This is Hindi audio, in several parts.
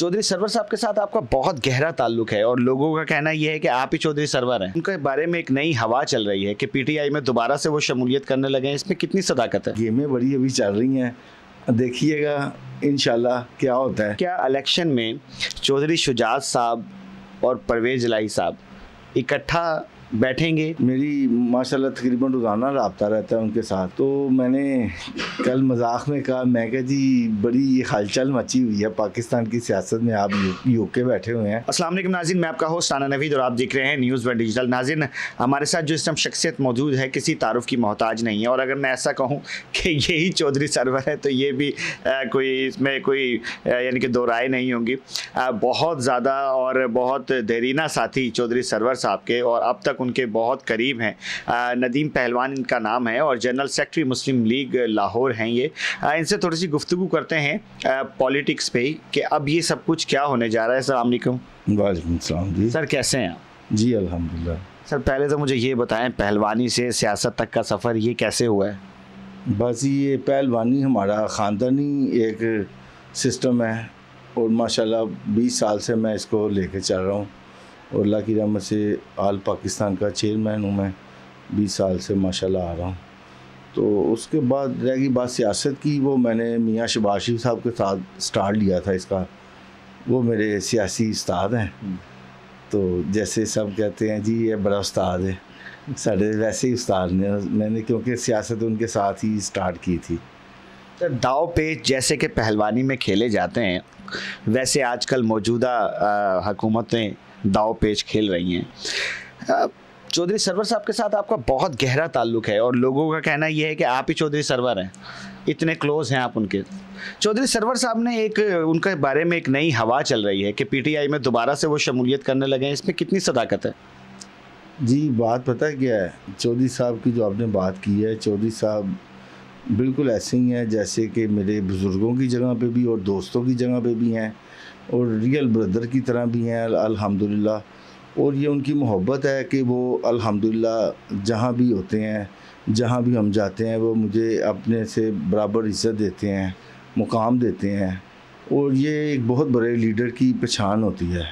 चौधरी सरवर साहब के साथ आपका बहुत गहरा ताल्लुक है और लोगों का कहना यह है कि आप ही चौधरी सरवर हैं। उनके बारे में एक नई हवा चल रही है कि पीटीआई में दोबारा से वो शमूलियत करने लगे हैं। इसमें कितनी सदाकत है? गेमें बड़ी अभी चल रही हैं, देखिएगा इंशाल्लाह क्या होता है। क्या इलेक्शन में चौधरी शुजात साहब और परवेज इलाही साहब इकट्ठा बैठेंगे? मेरी माशाल्लाह तकरीबन रोज़ाना रब्ता रहता है उनके साथ। तो मैंने कल मजाक में कहा, मैं कहा जी बड़ी हलचल मची हुई है पाकिस्तान की सियासत में, आप यूके बैठे हुए हैं। अस्सलाम वालेकुम नाज़रीन, मैं आपका होस्ट राना नवीद और आप देख रहे हैं न्यूज़ वन डिजिटल। नाज़रीन, हमारे साथ जो इस टाइम शख्सियत मौजूद है किसी तारुफ की मोहताज नहीं है, और अगर मैं ऐसा कहूँ कि यही चौधरी सरवर है तो ये भी कोई इसमें कोई यानी कि दो राय नहीं होंगी। बहुत ज़्यादा और बहुत देरीना साथी चौधरी सरवर साहब के, और अब तक उनके बहुत करीब हैं। नदीम पहलवान इनका नाम है और जनरल सेक्रेटरी मुस्लिम लीग लाहौर हैं ये। इनसे थोड़ी सी गुफ्तगू करते हैं पॉलिटिक्स पे कि अब ये सब कुछ क्या होने जा रहा है। अस्सलाम वालेकुम। वालेकुम सलाम जी। सर कैसे हैं आप? जी अल्हम्दुलिल्लाह। सर पहले तो मुझे ये बताएं, पहलवानी से सियासत तक का सफ़र ये कैसे हुआ है? बस ये पहलवानी हमारा ख़ानदानी एक सिस्टम है और माशाल्लाह 20 साल से मैं इसको लेके चल रहा हूँ और अल्लाह की रहमत से आल पाकिस्तान का चेयरमैन हूँ मैं 20 साल से माशाल्लाह आ रहा हूँ। तो उसके बाद रहेगी बात सियासत की, वो मैंने मियाँ शहबाज शरीफ साहब के साथ स्टार्ट लिया था इसका। वो मेरे सियासी उस्ताद हैं, तो जैसे सब कहते हैं जी ये बड़ा उस्ताद है, साढ़े वैसे ही उस्ताद ने मैंने, क्योंकि सियासत उनके साथ ही स्टार्ट की थी। सर दाव पेच जैसे कि पहलवानी में खेले जाते हैं, वैसे आजकल मौजूदा हुकूमतें दाव पेच खेल रही हैं। चौधरी सरवर साहब के साथ आपका बहुत गहरा ताल्लुक है और लोगों का कहना यह है कि आप ही चौधरी सरवर हैं, इतने क्लोज हैं आप उनके। चौधरी सरवर साहब ने उनके बारे में एक नई हवा चल रही है कि पीटीआई में दोबारा से वो शमूलियत करने लगे हैं। इसमें कितनी सदाकत है? जी बात पता है क्या है, चौधरी साहब की जो आपने बात की है, चौधरी साहब बिल्कुल ऐसे ही हैं जैसे कि मेरे बुज़ुर्गों की जगह पे भी और दोस्तों की जगह पे भी हैं और रियल ब्रदर की तरह भी हैं अल्हम्दुलिल्लाह। और ये उनकी मोहब्बत है कि वो अल्हम्दुलिल्लाह जहाँ भी होते हैं, जहाँ भी हम जाते हैं, वो मुझे अपने से बराबर इज़्ज़त देते हैं, मुकाम देते हैं। और ये एक बहुत बड़े लीडर की पहचान होती है।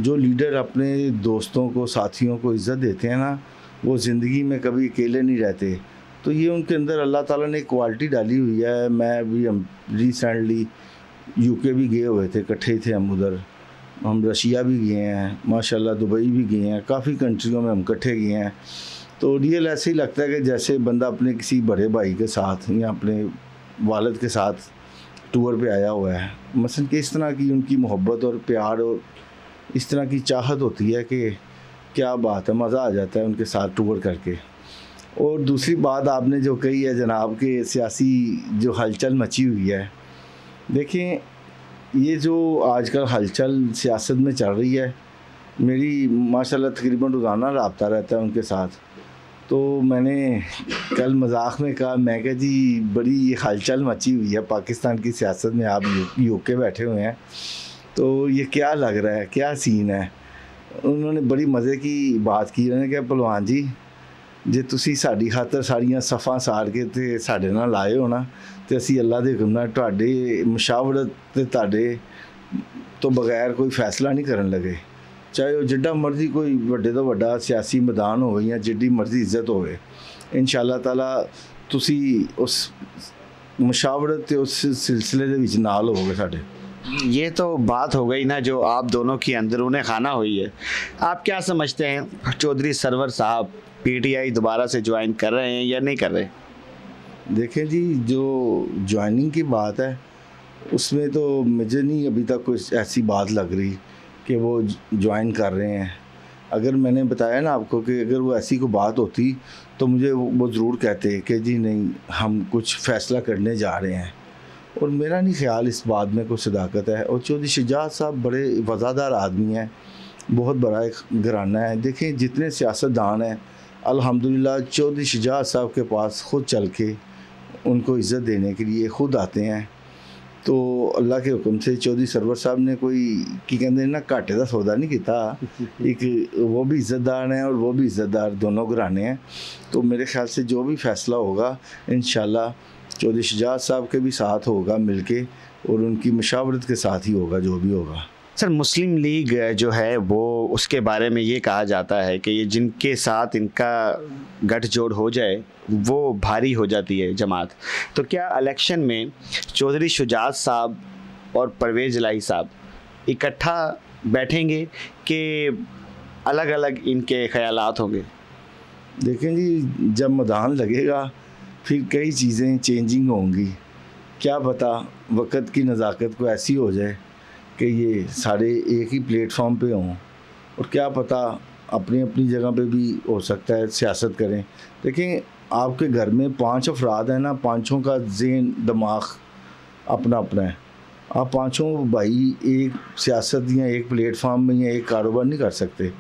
जो लीडर अपने दोस्तों को, साथियों को इज़्ज़त देते हैं ना, वो ज़िंदगी में कभी अकेले नहीं रहते। तो ये उनके अंदर अल्लाह ताला ने एक क्वालिटी डाली हुई है। मैं भी हम रिसेंटली यूके भी गए हुए थे, इकट्ठे थे हम उधर, हम रशिया भी गए हैं माशाल्लाह, दुबई भी गए हैं, काफ़ी कंट्रियों में हम इकट्ठे गए हैं। तो रियल ऐसे ही लगता है कि जैसे बंदा अपने किसी बड़े भाई के साथ या अपने वालिद के साथ टूर पे आया हुआ है। मसलन कि इस तरह की उनकी मोहब्बत और प्यार और इस तरह की चाहत होती है कि क्या बात है, मज़ा आ जाता है उनके साथ टूर करके। और दूसरी बात आपने जो कही है जनाब के सियासी जो हलचल मची हुई है, देखें ये जो आजकल हलचल सियासत में चल रही है, मेरी माशाल्लाह तकरीबन रोज़ाना रब्ता रहता है उनके साथ। तो मैंने कल मजाक में कहा, मैं कहा जी बड़ी हलचल मची हुई है पाकिस्तान की सियासत में, आप यूके बैठे हुए हैं तो ये क्या लग रहा है, क्या सीन है। उन्होंने बड़ी मज़े की बात की, उन्होंने कहा पहलवान जी जे तुसी साडी खातर सारियां सफ़ा सार के ते साडे नाल आए हो ना, ते असी अल्लाह दे हुक्म नाल तुहाडे मुशावरत ते तुहाडे तो बगैर कोई फैसला नहीं करन लगे। चाहे वो जिड्डा मर्जी कोई वड्डे तो वड्डा सियासी मैदान हो या जिड्डी मर्जी इज्जत होवे, इंशाअल्लाह ताला तुसी उस मुशावरत ते उस सिलसिले दे विच नाल होवोगे साडे। ये तो बात हो गई ना जो आप दोनों की अंदरूने खाना हुई है। आप क्या समझते हैं चौधरी सरवर साहब पीटीआई दोबारा से ज्वाइन कर रहे हैं या नहीं कर रहे? देखें जी, जो ज्वाइनिंग की बात है उसमें तो मुझे नहीं अभी तक कुछ ऐसी बात लग रही कि वो ज्वाइन कर रहे हैं। अगर मैंने बताया ना आपको कि अगर वो ऐसी कोई बात होती तो मुझे वो ज़रूर कहते कि जी नहीं हम कुछ फ़ैसला करने जा रहे हैं। और मेरा नहीं ख्याल इस बात में कोई सदाकत है। और चौधरी शुजात साहब बड़े वज़ादार आदमी हैं, बहुत बड़ा एक घराना है। देखें जितने सियासतदान हैं अल्हम्दुलिल्लाह चौधरी शुजात साहब के पास ख़ुद चल के उनको इज़्ज़त देने के लिए ख़ुद आते हैं। तो अल्लाह के हुक्म से चौधरी सरवर साहब ने कोई की कहते ना घाटे का सौदा नहीं किया। एक वो भी इज़्ज़तदार हैं और वो भी इज़्ज़तदार, दोनों घराने हैं। तो मेरे ख्याल से जो भी फ़ैसला होगा इंशाल्लाह चौधरी शुजात साहब के भी साथ होगा मिल के, और उनकी मशावरत के साथ ही होगा जो भी होगा। सर मुस्लिम लीग जो है वो उसके बारे में ये कहा जाता है कि ये जिनके साथ इनका गठजोड़ हो जाए वो भारी हो जाती है जमात। तो क्या इलेक्शन में चौधरी शुजात साहब और परवेज़ इलाही साहब इकट्ठा बैठेंगे कि अलग अलग इनके ख्यालात होंगे? देखें जी, जब मैदान लगेगा फिर कई चीज़ें चेंजिंग होंगी। क्या पता वक्त की नज़ाकत को ऐसी हो जाए कि ये सारे एक ही प्लेटफॉर्म पे हों, और क्या पता अपनी अपनी जगह पे भी हो सकता है सियासत करें। देखें, आपके घर में 5 अफराद हैं ना, पाँचों का ज़हन दिमाग अपना अपना है। आप पाँचों भाई एक सियासत या एक प्लेटफॉर्म में या एक कारोबार नहीं कर सकते।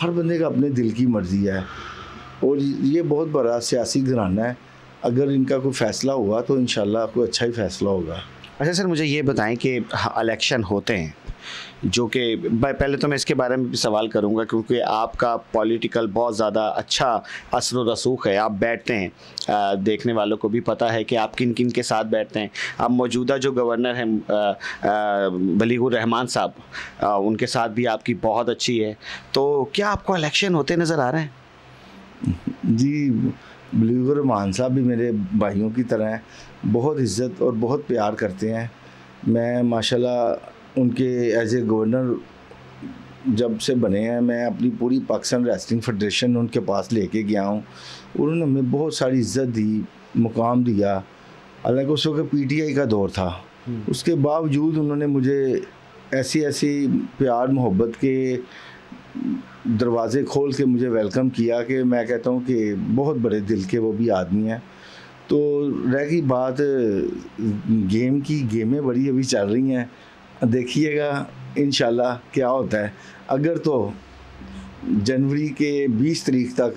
हर बंदे का अपने दिल की मर्ज़ी है, और ये बहुत बड़ा सियासी घराना है। अगर इनका कोई फ़ैसला हुआ तो इंशाल्लाह कोई अच्छा ही फ़ैसला होगा। अच्छा सर, मुझे ये बताएं कि इलेक्शन होते हैं जो कि पहले तो मैं इसके बारे में भी सवाल करूंगा क्योंकि आपका पॉलिटिकल बहुत ज़्यादा अच्छा असर व रसूख है। आप बैठते हैं, देखने वालों को भी पता है कि आप किन किन के साथ बैठते हैं। आप मौजूदा जो गवर्नर हैं बलीगुर रहमान साहब, उनके साथ भी आपकी बहुत अच्छी है। तो क्या आपको इलेक्शन होते नज़र आ रहे हैं? जी, बलीगुर रहमान साहब भी मेरे भाइयों की तरह हैं, बहुत इज़्ज़त और बहुत प्यार करते हैं। मैं माशाल्लाह उनके एज ए गवर्नर जब से बने हैं, मैं अपनी पूरी पाकिस्तान रेसलिंग फेडरेशन उनके पास लेके गया हूँ। उन्होंने हमें बहुत सारी इज़्ज़त दी, मुकाम दिया। हालांकि उस वक्त PTI का दौर था, उसके बावजूद उन्होंने मुझे ऐसी ऐसी प्यार मोहब्बत के दरवाज़े खोल के मुझे वेलकम किया कि मैं कहता हूँ कि बहुत बड़े दिल के वो भी आदमी हैं। तो रह गई बात गेम की, गेमें बड़ी अभी चल रही हैं, देखिएगा इंशाल्लाह क्या होता है। अगर तो जनवरी के 20 तारीख तक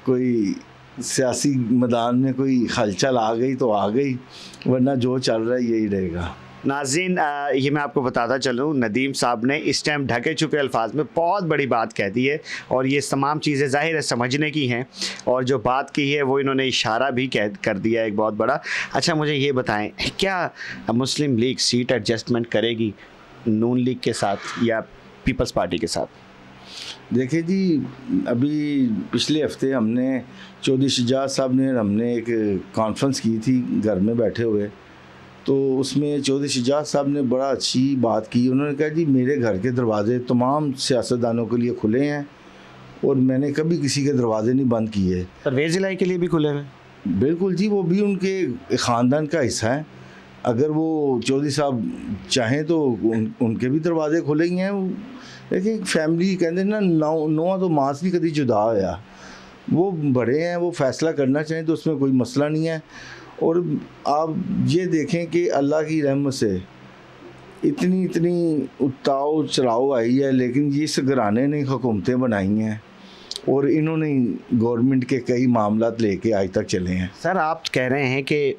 कोई सियासी मैदान में कोई हलचल आ गई तो आ गई, वरना जो चल रहा है यही रहेगा। नाज़रीन, ये मैं आपको बताता चलूँ, नदीम साहब ने इस टाइम ढके छुपे अल्फाज में बहुत बड़ी बात कह दी है, और ये तमाम चीज़ें ज़ाहिर है समझने की हैं, और जो बात की है वो इन्होंने इशारा भी कर दिया है एक बहुत बड़ा। अच्छा, मुझे ये बताएं, क्या मुस्लिम लीग सीट एडजस्टमेंट करेगी नून लीग के साथ या पीपल्स पार्टी के साथ? देखिए जी, अभी पिछले हफ्ते हमने चौधरी शुजात साहब ने हमने एक कॉन्फ्रेंस की थी घर में बैठे हुए, तो उसमें चौधरी शुजात साहब ने बड़ा अच्छी बात की। उन्होंने कहा जी, मेरे घर के दरवाज़े तमाम सियासतदानों के लिए खुले हैं और मैंने कभी किसी के दरवाजे नहीं बंद किए। परवेज़ इलाही के लिए भी खुले हैं? बिल्कुल जी, वो भी उनके ख़ानदान का हिस्सा है। अगर वो चौधरी साहब चाहें तो उनके भी दरवाजे खुले ही हैं। लेकिन फैमिली कहते हैं ना, नौआ तो मांस नहीं कभी जुदा होया। वो बड़े हैं, वो फ़ैसला करना चाहें तो उसमें कोई मसला नहीं है। और आप ये देखें कि अल्लाह की रहमत से इतनी उताव चढ़ाव आई है, लेकिन इस घराने ने हुकूमतें बनाई हैं और इन्होंने गवर्नमेंट के कई मामलात लेके आज तक चले हैं। सर, आप कह रहे हैं कि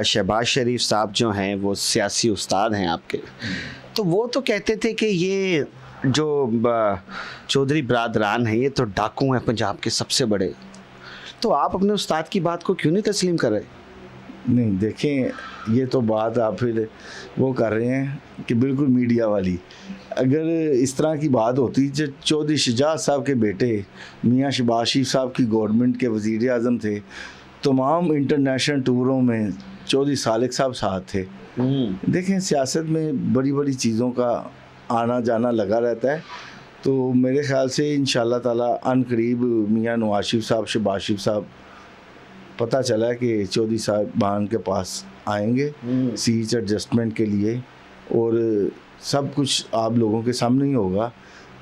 शहबाज शरीफ साहब जो हैं वो सियासी उस्ताद हैं आपके, तो वो तो कहते थे कि ये जो चौधरी बरादरान हैं ये तो डाकू हैं पंजाब के सबसे बड़े। तो आप अपने उस्ताद की बात को क्यों नहीं तस्लीम कर रहे? नहीं, देखें, ये तो बात आप फिर वो कर रहे हैं कि बिल्कुल मीडिया वाली। अगर इस तरह की बात होती, जो चौधरी शुजात साहब के बेटे मियाँ शहबाज शरीफ साहब की गवर्नमेंट के वज़ीर आज़म थे, तमाम इंटरनेशनल टूरों में चौधरी सालिक साहब साथ थे। देखें, सियासत में बड़ी बड़ी चीज़ों का आना जाना लगा रहता है, तो मेरे ख़्याल से इंशाल्लाह ताला अनकरीब मियाँ नवाज शरीफ साहब, शहबाज शरीफ साहब, पता चला कि चौधरी साहबान के पास आएंगे सीट एडजस्टमेंट के लिए, और सब कुछ आप लोगों के सामने ही होगा,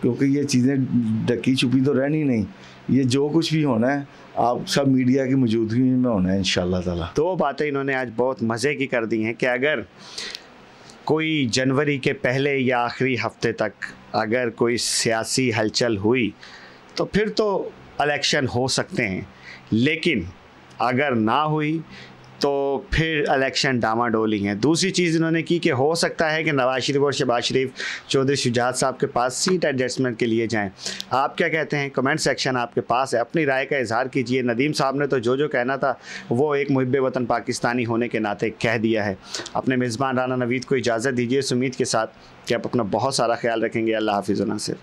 क्योंकि ये चीज़ें ढकी छुपी तो रहनी नहीं। ये जो कुछ भी होना है आप सब मीडिया की मौजूदगी में होना है इंशाल्लाह ताला। दो बातें इन्होंने आज बहुत मज़े की कर दी हैं कि अगर कोई जनवरी के पहले या आखिरी हफ्ते तक अगर कोई सियासी हलचल हुई तो फिर तो इलेक्शन हो सकते हैं, लेकिन अगर ना हुई तो फिर इलेक्शन डामाडोली हैं। दूसरी चीज़ इन्होंने की कि हो सकता है कि नवाज शरीफ और शहबाज शरीफ चौधरी शुजात साहब के पास सीट एडजस्टमेंट के लिए जाएं। आप क्या कहते हैं? कमेंट सेक्शन आपके पास है, अपनी राय का इजहार कीजिए। नदीम साहब ने तो जो कहना था वो एक मुहिब वतन पाकिस्तानी होने के नाते कह दिया है। अपने मेज़बान राना नवीद को इजाज़त दीजिए इस उम्मीद के साथ कि आप अपना बहुत सारा ख्याल रखेंगे। अल्लाह हाफिज़ नासिर।